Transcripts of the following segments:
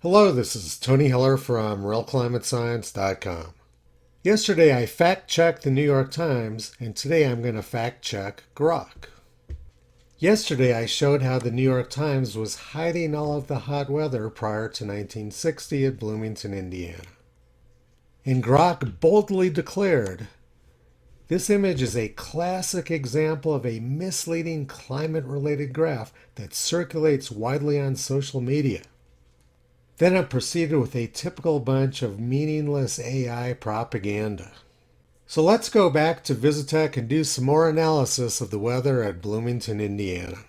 Hello, this is Tony Hiller from RealClimateScience.com. Yesterday I fact-checked the New York Times, and today I'm going to fact-check Grok. Yesterday I showed how the New York Times was hiding all of the hot weather prior to 1960 at Bloomington, Indiana. And Grok boldly declared, "This image is a classic example of a misleading climate-related graph that circulates widely on social media." Then it proceeded with a typical bunch of meaningless AI propaganda. So let's go back to VisitTech and do some more analysis of the weather at Bloomington, Indiana.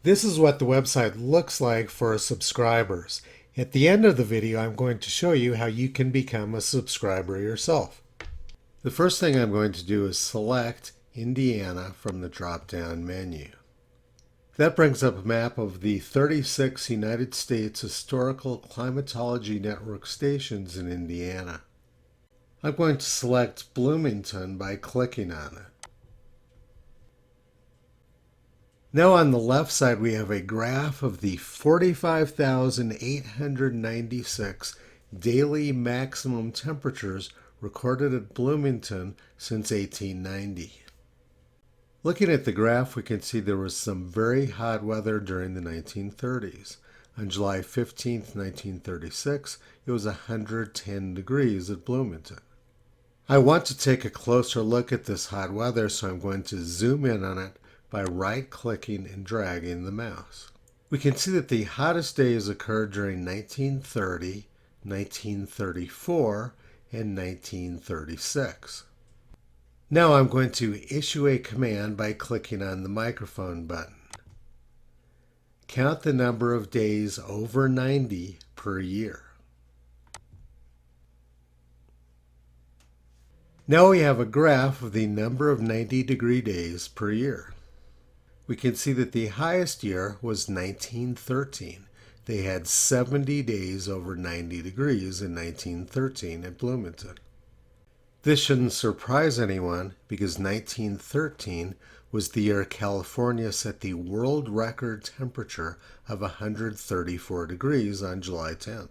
This is what the website looks like for subscribers. At the end of the video, I'm going to show you how you can become a subscriber yourself. The first thing I'm going to do is select Indiana from the drop-down menu. That brings up a map of the 36 United States Historical Climatology Network stations in Indiana. I'm going to select Bloomington by clicking on it. Now on the left side we have a graph of the 45,896 daily maximum temperatures recorded at Bloomington since 1890. Looking at the graph, we can see there was some very hot weather during the 1930s. On July 15, 1936, it was 110 degrees at Bloomington. I want to take a closer look at this hot weather, so I'm going to zoom in on it by right-clicking and dragging the mouse. We can see that the hottest days occurred during 1930, 1934, and 1936. Now I'm going to issue a command by clicking on the microphone button. Count the number of days over 90 per year. Now we have a graph of the number of 90-degree days per year. We can see that the highest year was 1913. They had 70 days over 90 degrees in 1913 at Bloomington. This shouldn't surprise anyone because 1913 was the year California set the world record temperature of 134 degrees on July 10th.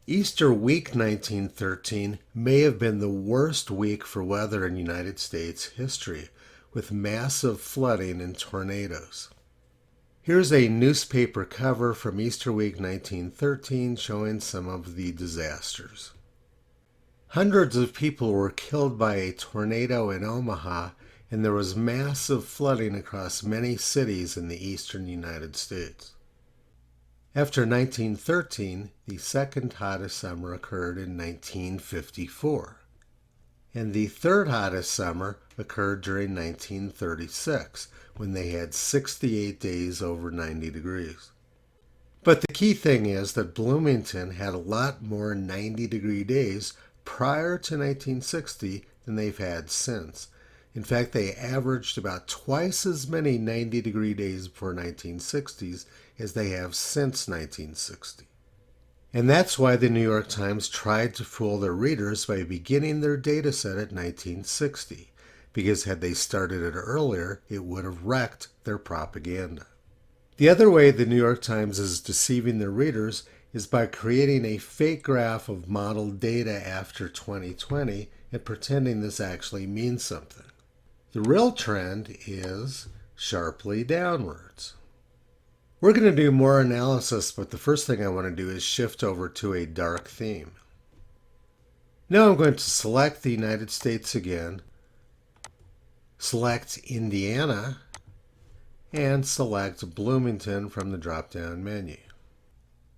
Easter week 1913 may have been the worst week for weather in United States history, with massive flooding and tornadoes. Here's a newspaper cover from Easter week 1913 showing some of the disasters. Hundreds of people were killed by a tornado in Omaha, and there was massive flooding across many cities in the eastern United States. After 1913, the second hottest summer occurred in 1954, and the third hottest summer occurred during 1936, when they had 68 days over 90 degrees. But the key thing is that Bloomington had a lot more 90-degree days prior to 1960 than they've had since. In fact, they averaged about twice as many 90-degree days before 1960s as they have since 1960. And that's why the New York Times tried to fool their readers by beginning their data set at 1960, because had they started it earlier, it would have wrecked their propaganda. The other way the New York Times is deceiving their readers is by creating a fake graph of modeled data after 2020 and pretending this actually means something. The real trend is sharply downwards. We're going to do more analysis, but the first thing I want to do is shift over to a dark theme. Now I'm going to select the United States again, select Indiana, and select Bloomington from the drop-down menu.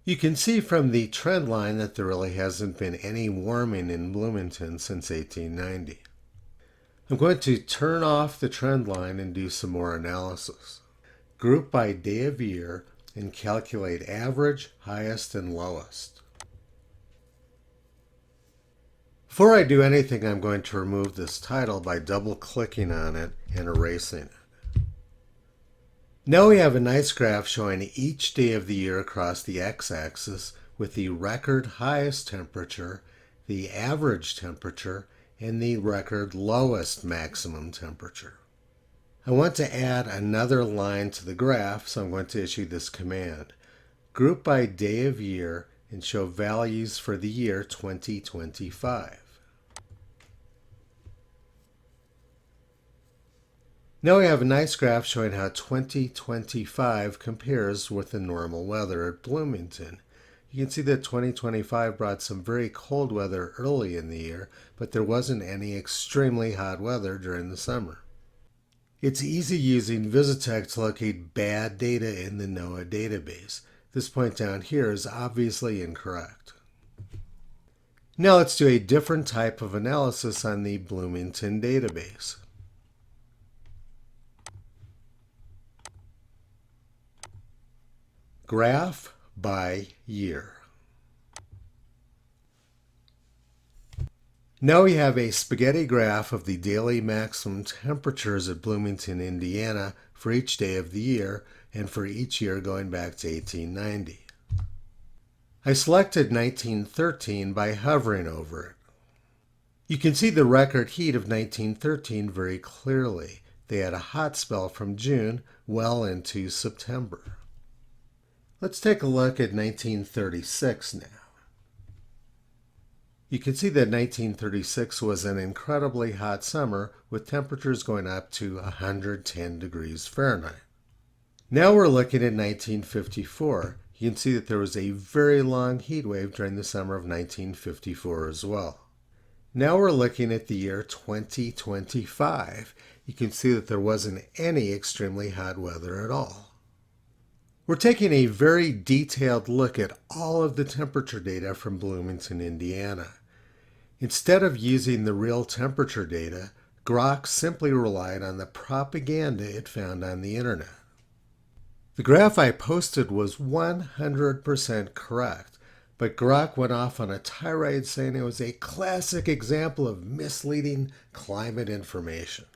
You can see from the trend line that there really hasn't been any warming in Bloomington since 1890. I'm going to turn off the trend line and do some more analysis. Group by day of year and calculate average, highest, and lowest. Before I do anything, I'm going to remove this title by double-clicking on it and erasing it. Now we have a nice graph showing each day of the year across the x-axis with the record highest temperature, the average temperature, and the record lowest maximum temperature. I want to add another line to the graph, so I'm going to issue this command. Group by day of year and show values for the year 2025. Now we have a nice graph showing how 2025 compares with the normal weather at Bloomington. You can see that 2025 brought some very cold weather early in the year, but there wasn't any extremely hot weather during the summer. It's easy using VisitTech to locate bad data in the NOAA database. This point down here is obviously incorrect. Now let's do a different type of analysis on the Bloomington database. Graph by year. Now we have a spaghetti graph of the daily maximum temperatures at Bloomington, Indiana for each day of the year and for each year going back to 1890. I selected 1913 by hovering over it. You can see the record heat of 1913 very clearly. They had a hot spell from June well into September. Let's take a look at 1936 now. You can see that 1936 was an incredibly hot summer with temperatures going up to 110 degrees Fahrenheit. Now we're looking at 1954. You can see that there was a very long heat wave during the summer of 1954 as well. Now we're looking at the year 2025. You can see that there wasn't any extremely hot weather at all. We're taking a very detailed look at all of the temperature data from Bloomington, Indiana. Instead of using the real temperature data, Grok simply relied on the propaganda it found on the internet. The graph I posted was 100% correct, but Grok went off on a tirade saying it was a classic example of misleading climate information.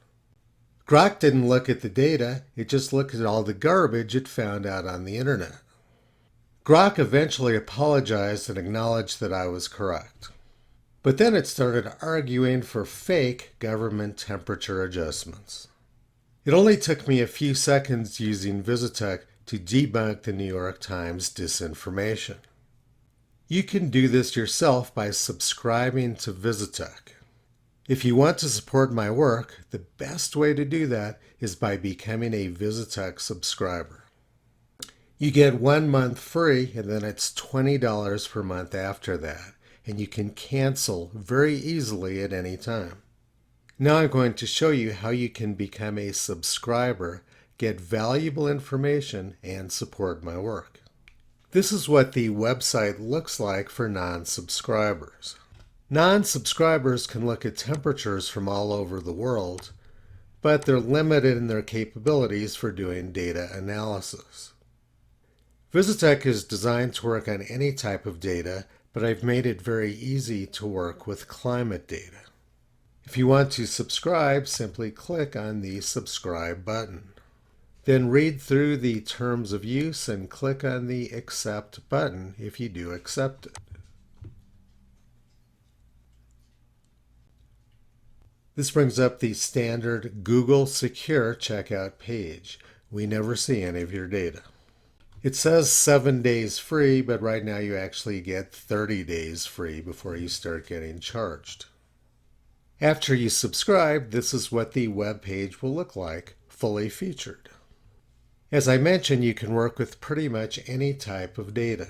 Grok didn't look at the data, it just looked at all the garbage it found out on the internet. Grok eventually apologized and acknowledged that I was correct. But then it started arguing for fake government temperature adjustments. It only took me a few seconds using VisitTech to debunk the New York Times disinformation. You can do this yourself by subscribing to VisitTech. If you want to support my work, the best way to do that is by becoming a VisitTech subscriber. You get 1 month free and then it's $20 per month after that, and you can cancel very easily at any time. Now I'm going to show you how you can become a subscriber, get valuable information, and support my work. This is what the website looks like for non-subscribers. Non-subscribers can look at temperatures from all over the world, but they're limited in their capabilities for doing data analysis. VisitTech is designed to work on any type of data, but I've made it very easy to work with climate data. If you want to subscribe, simply click on the subscribe button. Then read through the terms of use and click on the accept button if you do accept it. This brings up the standard Google Secure checkout page. We never see any of your data. It says 7 days free, but right now you actually get 30 days free before you start getting charged. After you subscribe, this is what the web page will look like, fully featured. As I mentioned, you can work with pretty much any type of data.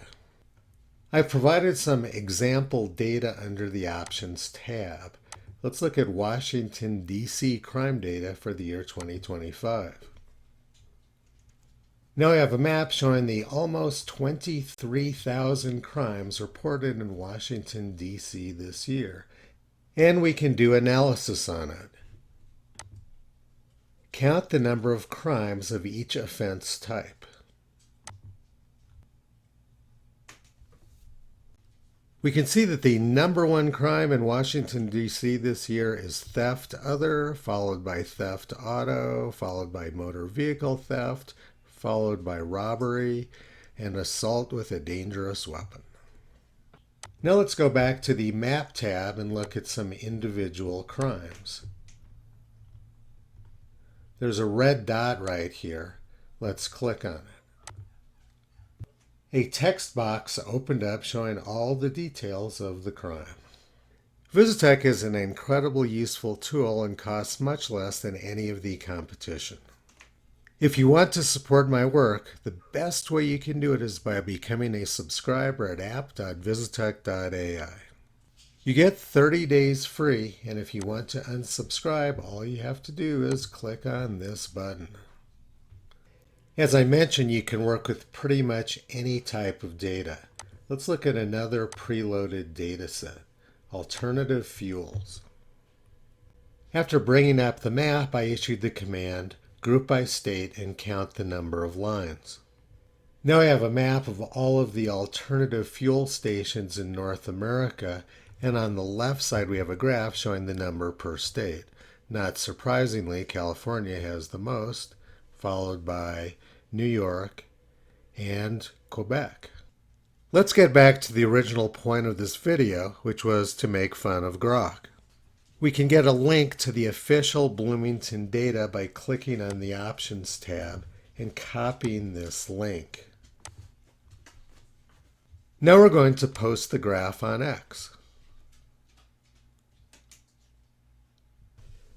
I've provided some example data under the Options tab. Let's look at Washington, D.C. crime data for the year 2025. Now I have a map showing the almost 23,000 crimes reported in Washington, D.C. this year, and we can do analysis on it. Count the number of crimes of each offense type. We can see that the number one crime in Washington, D.C. this year is theft other, followed by theft auto, followed by motor vehicle theft, followed by robbery, and assault with a dangerous weapon. Now let's go back to the Map tab and look at some individual crimes. There's a red dot right here. Let's click on it. A text box opened up showing all the details of the crime. VisitTech is an incredibly useful tool and costs much less than any of the competition. If you want to support my work, the best way you can do it is by becoming a subscriber at app.visitech.ai. You get 30 days free, and if you want to unsubscribe, all you have to do is click on this button. As I mentioned, you can work with pretty much any type of data. Let's look at another preloaded data set. Alternative fuels. After bringing up the map, I issued the command group by state and count the number of lines. Now I have a map of all of the alternative fuel stations in North America, and on the left side we have a graph showing the number per state. Not surprisingly, California has the most, followed by New York and Quebec. Let's get back to the original point of this video, which was to make fun of Grok. We can get a link to the official Bloomington data by clicking on the Options tab and copying this link. Now we're going to post the graph on X.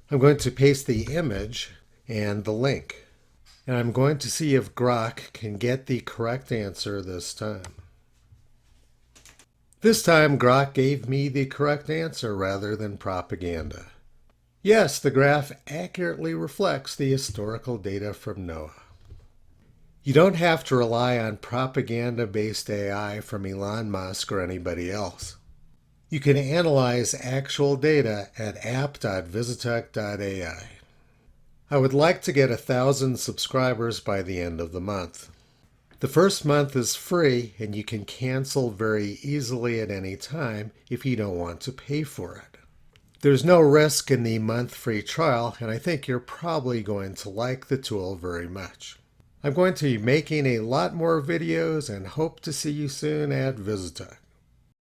I'm going to paste the image and the link. And I'm going to see if Grok can get the correct answer this time. This time, Grok gave me the correct answer rather than propaganda. Yes, the graph accurately reflects the historical data from NOAA. You don't have to rely on propaganda-based AI from Elon Musk or anybody else. You can analyze actual data at app.visitech.ai. I would like to get 1,000 subscribers by the end of the month. The first month is free, and you can cancel very easily at any time if you don't want to pay for it. There's no risk in the month free trial, and I think you're probably going to like the tool very much. I'm going to be making a lot more videos and hope to see you soon at VisitTech.